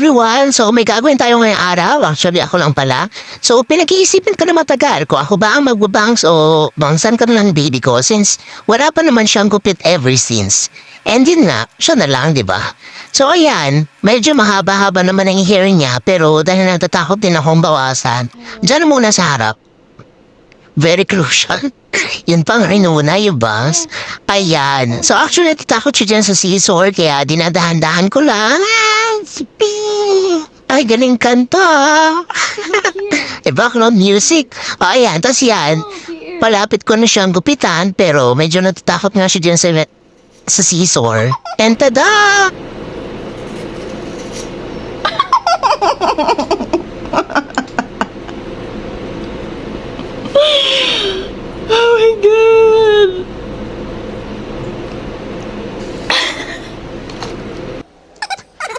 everyone! So may gagawin tayo ngayong araw. Actually ako lang pala. So pinag-iisipin ko na matagal kung ako ba ang magbabangs o bangsan ko na ng baby ko since wala pa naman siyang gupit ever since. And yun nga, siya na lang, di ba? So ayan, medyo mahaba-haba naman ang hearing niya pero dahil natatakot din akong bawasan, dyan muna sa harap. Very crucial. Yun pang rinuna yung bus. Ayan. So actually natatakot siya dyan sa scissor kaya dinadahan-dahan ko lang. Ay, galing kanta. Background music. Ayan, tas yan. Palapit ko na siyang gupitan pero medyo natatakot nga siya dyan sa scissor. And tada! Oh my God!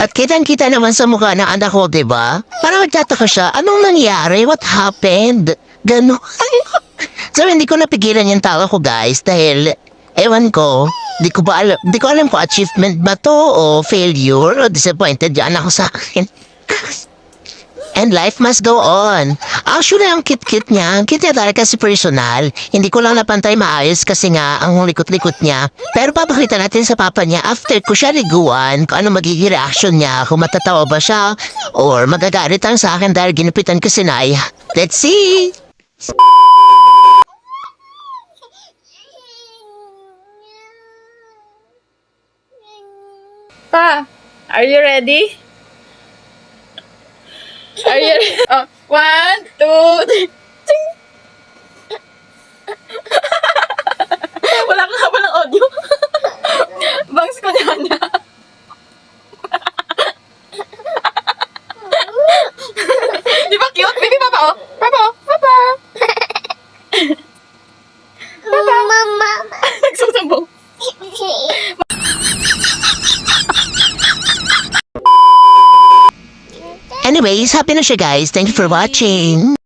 At kitang-kita naman sa mukha ng anak ko, diba? Parang magtataka siya, anong nangyari? What happened? Ganon. So, hindi ko napigilan yung tawa ko, guys, dahil, ewan ko, di ko alam kung achievement ba to, o failure, o disappointed yung anak ko sa akin. And life must go on. Actually, ang kit-kit niya, ang kit niya talaga kasi personal. Hindi ko lang napantay maayos kasi nga ang likot-likot niya. Pero papakita natin sa papa niya after ko siya liguan kung ano magiging reaction niya, kung matatawa ba siya or magagalit ang sa akin dahil ginupitan ko si Nay. Let's see! Pa, are you ready? Are you ready? Oh, 1, 2, 3. Ting! Walang audio. Bangs ko niya. Di ba cute? Baby, papa, oh. Papa, oh. Papa. Papa. Mama. Nagsusambong. Anyways, happy na siya guys. Thank you for watching.